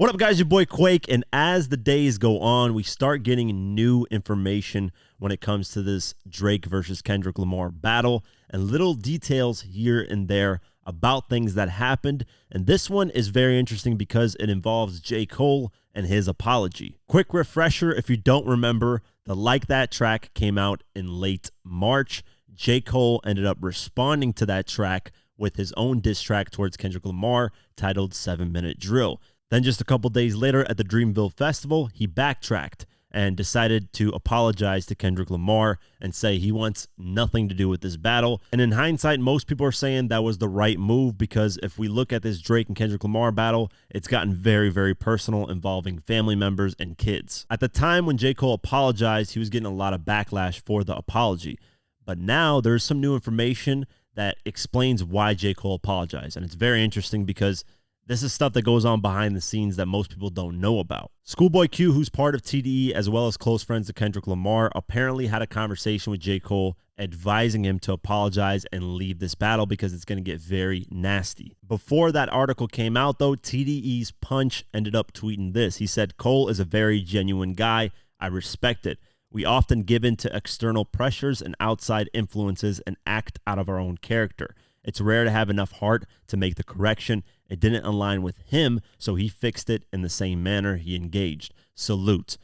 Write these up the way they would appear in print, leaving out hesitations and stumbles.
What up, guys? Your boy Quake, and as the days go on, we start getting new information when it comes to this Drake versus Kendrick Lamar battle and little details here and there about things that happened. And this one is very interesting because it involves J. Cole and his apology. Quick refresher, if you don't remember, the Like That track came out in late March. J. Cole ended up responding to that track with his own diss track towards Kendrick Lamar titled 7 Minute Drill. Then just a couple days later at the Dreamville Festival, he backtracked and decided to apologize to Kendrick Lamar and say he wants nothing to do with this battle. And in hindsight, most people are saying that was the right move because if we look at this Drake and Kendrick Lamar battle, it's gotten very, very personal involving family members and kids. At the time when J. Cole apologized, he was getting a lot of backlash for the apology. But now there's some new information that explains why J. Cole apologized. And it's very interesting because this is stuff that goes on behind the scenes that most people don't know about. Schoolboy Q, who's part of TDE as well as close friends to Kendrick Lamar, apparently had a conversation with J. Cole advising him to apologize and leave this battle because it's going to get very nasty. Before that article came out, though, TDE's Punch ended up tweeting this. He said, "Cole is a very genuine guy. I respect it. We often give in to external pressures and outside influences and act out of our own character. It's rare to have enough heart to make the correction. It didn't align with him, so he fixed it in the same manner he engaged. Salute."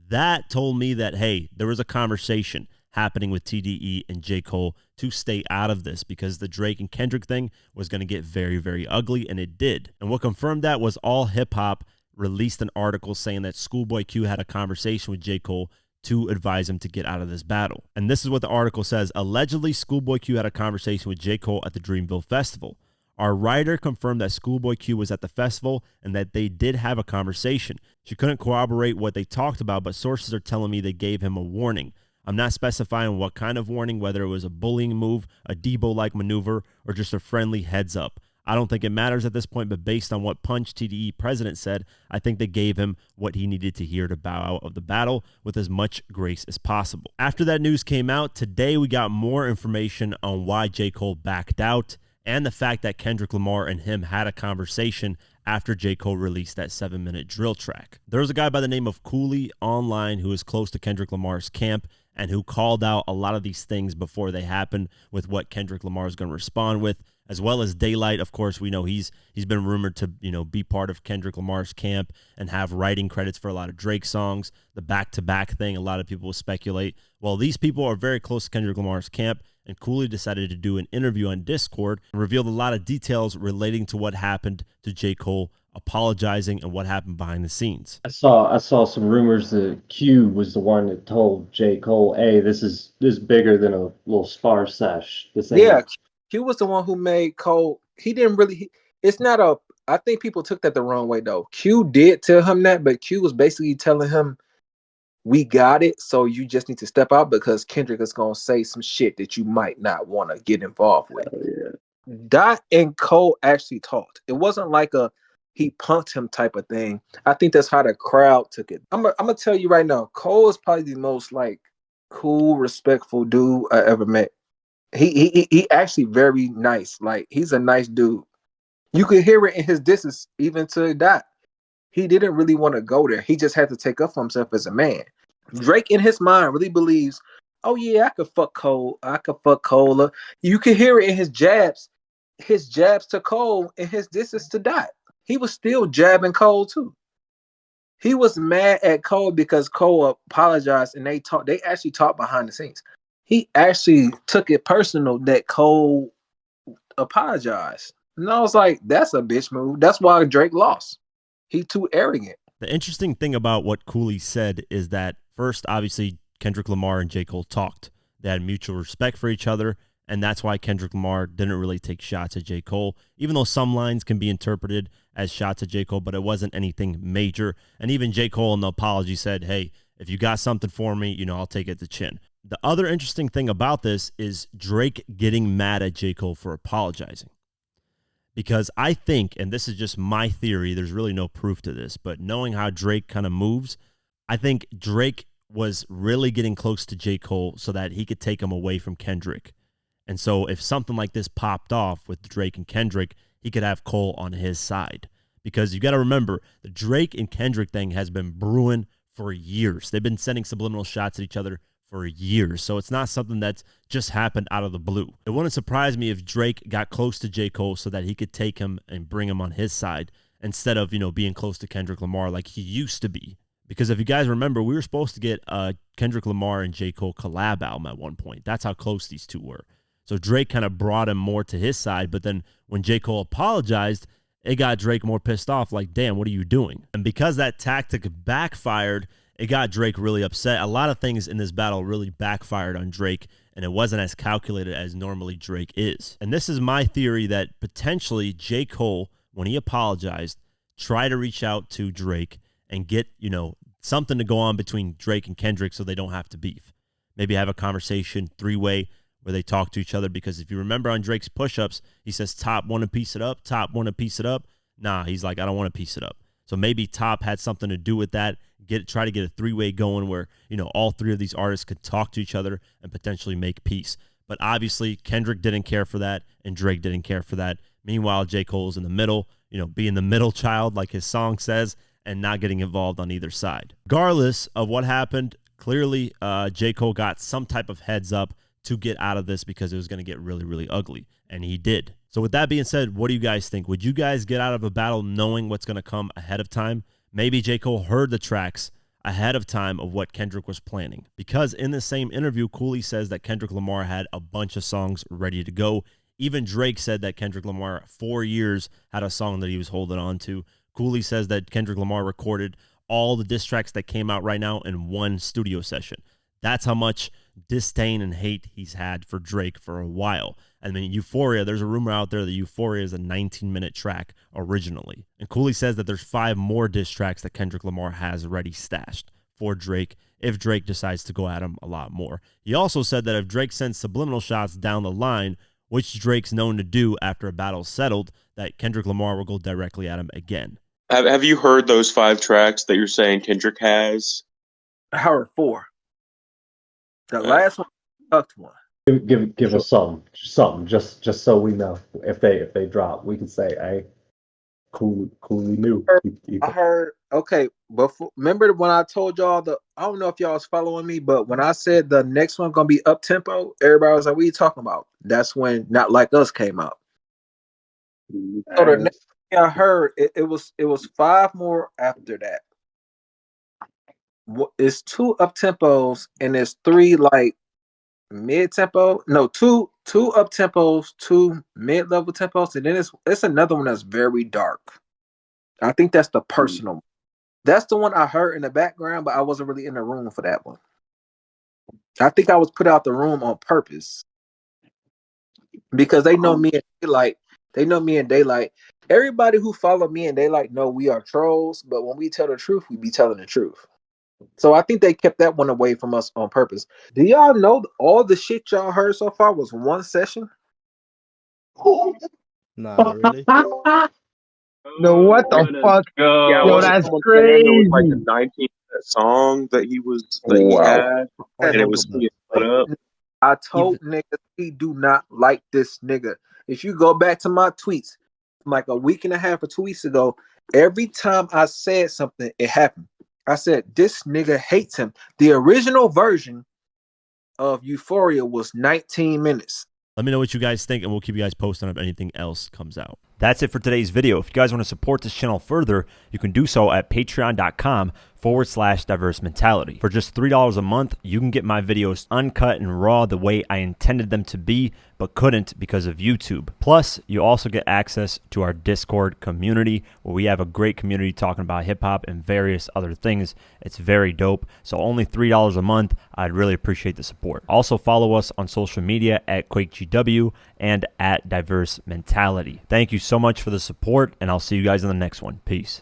That told me that, hey, there was a conversation happening with TDE and J. Cole to stay out of this because the Drake and Kendrick thing was going to get very, very ugly, and it did. And what confirmed that was All Hip Hop released an article saying that Schoolboy Q had a conversation with J. Cole to advise him to get out of this battle. And this is what the article says. Allegedly, Schoolboy Q had a conversation with J. Cole at the Dreamville Festival. Our writer confirmed that Schoolboy Q was at the festival and that they did have a conversation. She couldn't corroborate what they talked about, but sources are telling me they gave him a warning. I'm not specifying what kind of warning, whether it was a bullying move, a Debo-like maneuver, or just a friendly heads up. I don't think it matters at this point, but based on what Punch TDE president said, I think they gave him what he needed to hear to bow out of the battle with as much grace as possible. After that news came out, today we got more information on why J. Cole backed out and the fact that Kendrick Lamar and him had a conversation after J. Cole released that 7 Minute Drill track. There was a guy by the name of Cooley online who is close to Kendrick Lamar's camp and who called out a lot of these things before they happened with what Kendrick Lamar is going to respond with, as well as Daylight. Of course, we know he's been rumored to, be part of Kendrick Lamar's camp and have writing credits for a lot of Drake songs. The back-to-back thing, a lot of people will speculate. Well, these people are very close to Kendrick Lamar's camp, and Cooley decided to do an interview on Discord and revealed a lot of details relating to what happened to J. Cole apologizing and what happened behind the scenes. I saw some rumors that Q was the one that told J. Cole, "Hey, this is bigger than a little spar sesh." Yeah, Q was the one who made Cole. He didn't really. It's not a. I think people took that the wrong way though. Q did tell him that, but Q was basically telling him, "We got it, so you just need to step out because Kendrick is gonna say some shit that you might not want to get involved with." Yeah. Dot and Cole actually talked. It wasn't like a he punked him type of thing. I think that's how the crowd took it. I'm gonna tell you right now, Cole is probably the most like cool, respectful dude I ever met. He actually very nice. Like he's a nice dude. You could hear it in his disses, even to Dot. He didn't really want to go there. He just had to take up for himself as a man. Drake in his mind really believes, oh yeah, I could fuck Cole. I could fuck Cola. You could hear it in his jabs to Cole and his disses to Dot. He was still jabbing Cole too. He was mad at Cole because Cole apologized and they actually talked behind the scenes. He actually took it personal that Cole apologized. And I was like, that's a bitch move. That's why Drake lost. He too arrogant. The interesting thing about what Cooley said is that first, obviously, Kendrick Lamar and J. Cole talked. They had mutual respect for each other, and that's why Kendrick Lamar didn't really take shots at J. Cole, even though some lines can be interpreted as shots at J. Cole, but it wasn't anything major. And even J. Cole in the apology said, hey, if you got something for me, I'll take it to chin. The other interesting thing about this is Drake getting mad at J. Cole for apologizing. Because I think, and this is just my theory, there's really no proof to this, but knowing how Drake kind of moves, I think Drake was really getting close to J. Cole so that he could take him away from Kendrick. And so if something like this popped off with Drake and Kendrick, he could have Cole on his side. because you got to remember the Drake and Kendrick thing has been brewing for years. They've been sending subliminal shots at each other for years. So it's not something that's just happened out of the blue. It wouldn't surprise me if Drake got close to J. Cole so that he could take him and bring him on his side instead of, being close to Kendrick Lamar like he used to be. Because if you guys remember, we were supposed to get a Kendrick Lamar and J. Cole collab album at one point. That's how close these two were. So Drake kind of brought him more to his side, but then when J. Cole apologized, it got Drake more pissed off, like, damn, what are you doing? And because that tactic backfired, it got Drake really upset. A lot of things in this battle really backfired on Drake, and it wasn't as calculated as normally Drake is. And this is my theory that potentially J. Cole, when he apologized, tried to reach out to Drake and get, something to go on between Drake and Kendrick so they don't have to beef. Maybe have a conversation, three-way, where they talk to each other, because if you remember on Drake's push-ups, he says, Top want to piece it up, Top want to piece it up. Nah, he's like, I don't want to piece it up. So maybe Top had something to do with that, try to get a three-way going where, all three of these artists could talk to each other and potentially make peace. But obviously, Kendrick didn't care for that, and Drake didn't care for that. Meanwhile, J. Cole's in the middle, being the middle child, like his song says, and not getting involved on either side. Regardless of what happened, clearly J. Cole got some type of heads up to get out of this because it was going to get really, really ugly, and he did. So with that being said, what do you guys think? Would you guys get out of a battle knowing what's going to come ahead of time? Maybe J. Cole heard the tracks ahead of time of what Kendrick was planning. Because in the same interview, Cooley says that Kendrick Lamar had a bunch of songs ready to go. Even Drake said that Kendrick Lamar, 4 years, had a song that he was holding on to. Cooley says that Kendrick Lamar recorded all the diss tracks that came out right now in one studio session. That's how much disdain and hate he's had for Drake for a while. And then Euphoria, there's a rumor out there that Euphoria is a 19-minute track originally. And Cooley says that there's 5 more diss tracks that Kendrick Lamar has already stashed for Drake if Drake decides to go at him a lot more. He also said that if Drake sends subliminal shots down the line, which Drake's known to do after a battle's settled, that Kendrick Lamar will go directly at him again. Have you heard those 5 tracks that you're saying Kendrick has? I heard 4. The last one, tucked one. Give us something, just so we know if they drop, we can say, hey, coolly new. I heard, okay, remember when I told y'all I don't know if y'all was following me, but when I said the next one gonna be up tempo, everybody was like, what are you talking about? That's when Not Like Us came out. So the next thing I heard, it was 5 more after that. It's 2 up tempos and there's 3 like mid tempo. No, 2 up tempos, 2 mid level tempos, and then it's another one that's very dark. I think that's the personal one. That's the one I heard in the background, but I wasn't really in the room for that one. I think I was put out the room on purpose because they know me and Daylight. They know me and Daylight. Everybody who follow me and Daylight know we are trolls, but when we tell the truth, we be telling the truth. So I think they kept that one away from us on purpose. Do y'all know all the shit y'all heard so far was one session? Nah, really? No, what the fuck? Yeah, Yo, that's crazy. It was like a 19-minute song that he had, and it was split up. I told niggas he do not like this nigga. If you go back to my tweets, like a week and a half or 2 weeks ago, every time I said something, it happened. I said, this nigga hates him. The original version of Euphoria was 19 minutes. Let me know what you guys think, and we'll keep you guys posted on if anything else comes out. That's it for today's video. If you guys want to support this channel further, you can do so at patreon.com/diverse mentality. For just $3 a month, you can get my videos uncut and raw the way I intended them to be, but couldn't because of YouTube. Plus, you also get access to our Discord community, where we have a great community talking about hip-hop and various other things. It's very dope. So only $3 a month. I'd really appreciate the support. Also, follow us on social media at QuakeGW and at Diverse Mentality. Thank you so much for the support, and I'll see you guys in the next one. Peace.